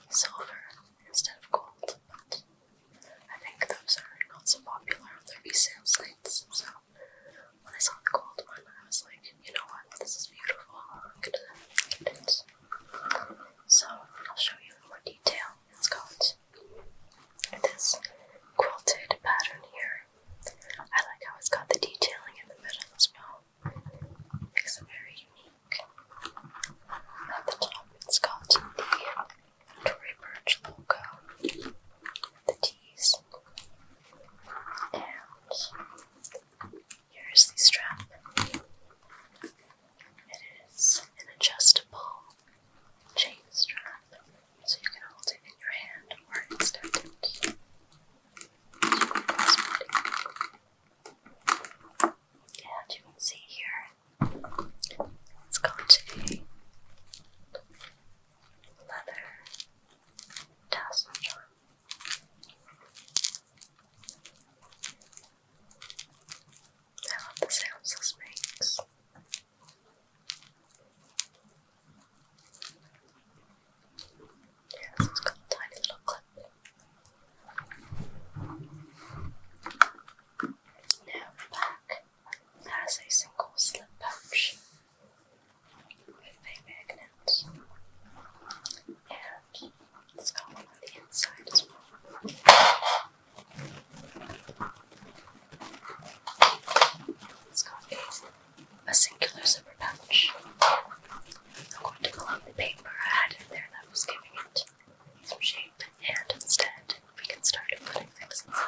silver instead of gold, but I think those are not so popular on the resale sites, so when I saw the gold one, I was like, you know what, this is beautiful, I'm gonna get it. So, I'll show you in more detail. It's got this quilted pattern here. I like how it's got the detailing in the middle as well. Makes it very unique. At the top, it's got the Tory Burch logo, the T's, and here's the strap. It is an adjustable chain strap, so you can hold it in your hand or extend it. And you can see here, it's got a leather tassel charm. I love the sounds this makes. Yeah, so it's got a tiny little clip. Now the back has a single slip pouch with a magnet, and it's got one on the inside as well. It's got a singular zipper pouch. I'm going to pull out the paper I had in there that was giving it some shape, and instead we can start putting things inside.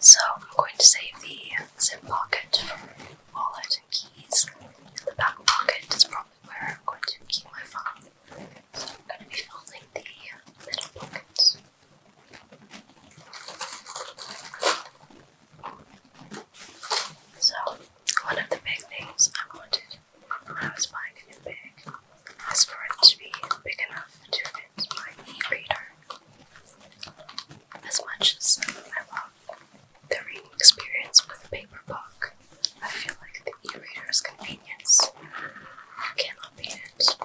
So I'm going to save the zip pocket for wallet and keys, and the back pocket is probably where I'm going to keep my phone. So I'm going to be filling the middle pocket. So one of the big things I wanted when I was buying a new bag is for it to be big enough to fit my e-reader. As much as I love the reading experience with a paper book, I feel like the e-reader's convenience cannot beat it.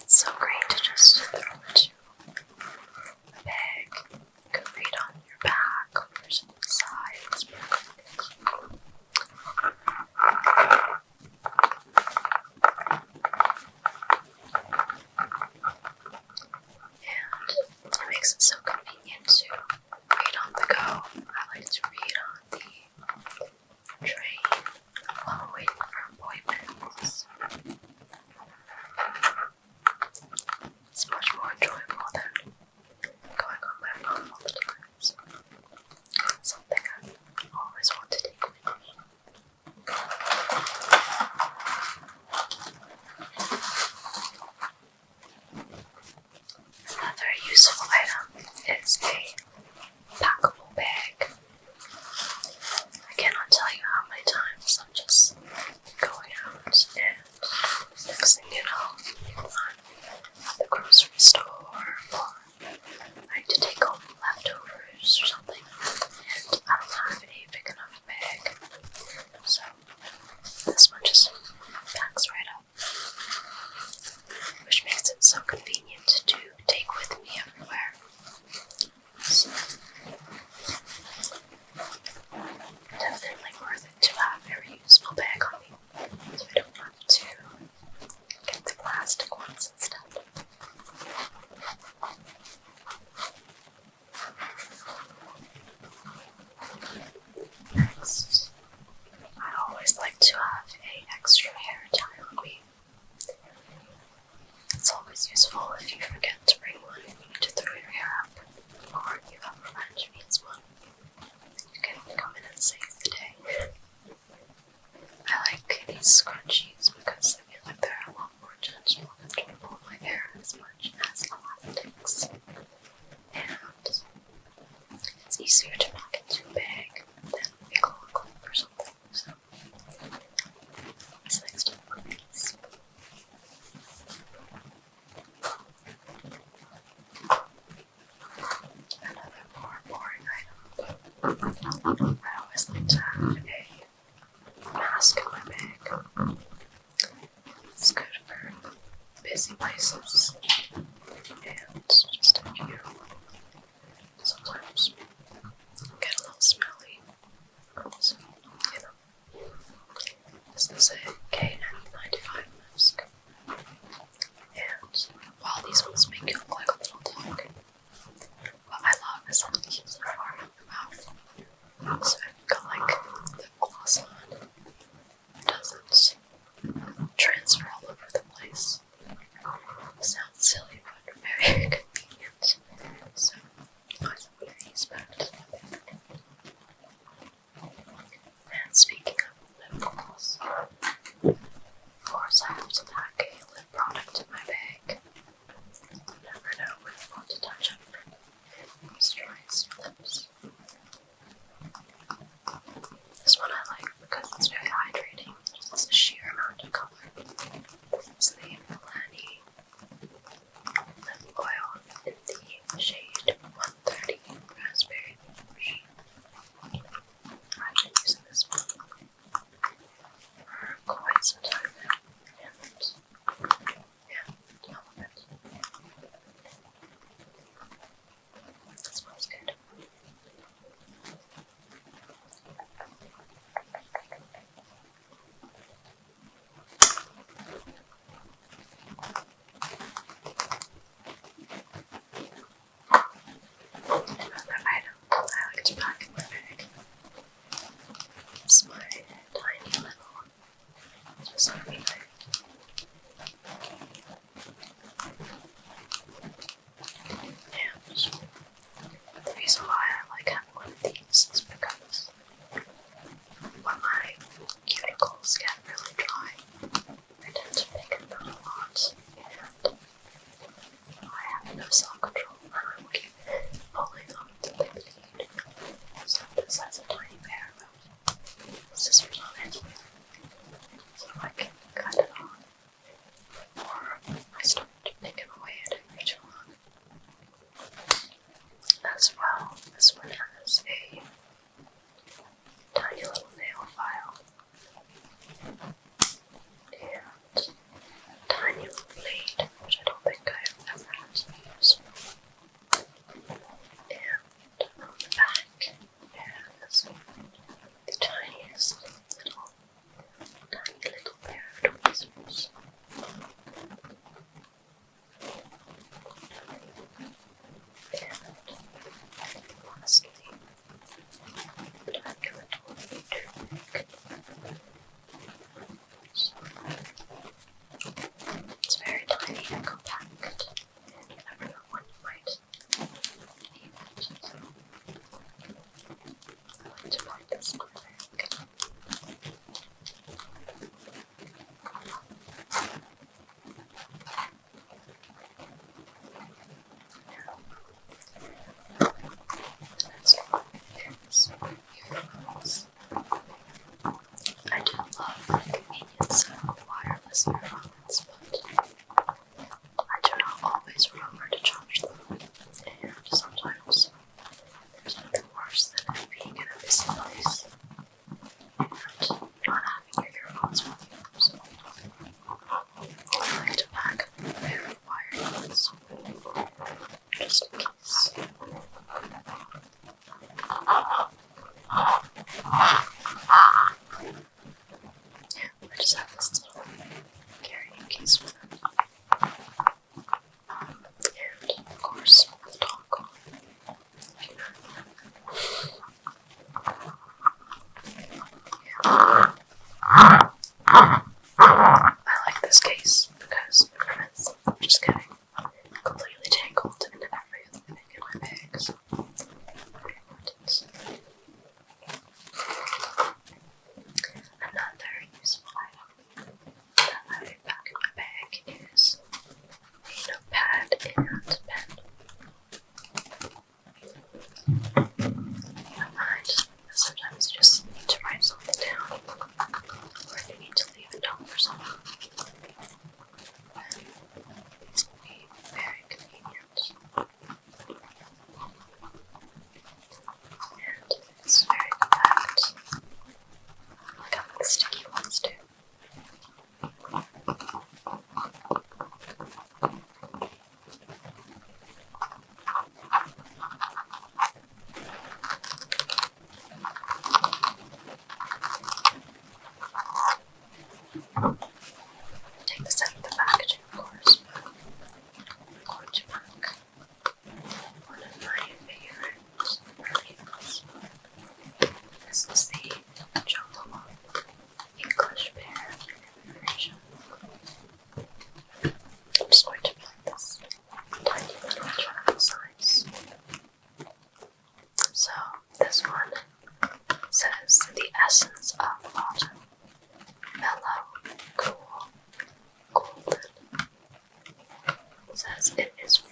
It's so great to just throw into a bag. You can read on your back or to the side. It's perfect. And it makes it so convenient to read on the go. I like to read on the train while waiting for appointments. It's much more enjoyable than going on my phone all the time. So it's something I always want to take with me. Another useful item is a packable bag. I cannot tell you how many times I'm just going out and next thing you know, I'm at the grocery store or I need to take home leftovers or something, and I don't have a big enough bag. So this one just packs right up, which makes it so convenient to take with me everywhere. So definitely worth it to have a reusable bag on me, so I don't have to get the plastic ones instead. Next, I always like to have an extra hair tie on me. It's always useful if you forget to bring one and you need to throw your hair up, or you have a friend who needs one. You can come in and save the day. I like these scrunchies because I feel like they're a lot more gentle and comfortable on my hair as much as elastics. And it's easier to pack into a bag than a claw clip or something. So this next one is a mask in my bag. It's good for busy places and just if you sometimes get a little smelly. So, you know, this is a KN95 mask. And while these ones make you look like a little dog, what I love is that it keeps it far in your mouth. So if you've got like lip gloss on, it doesn't transfer all over the place. It sounds silly, but very convenient. So, I have one of these back. And speaking of lip gloss, because it is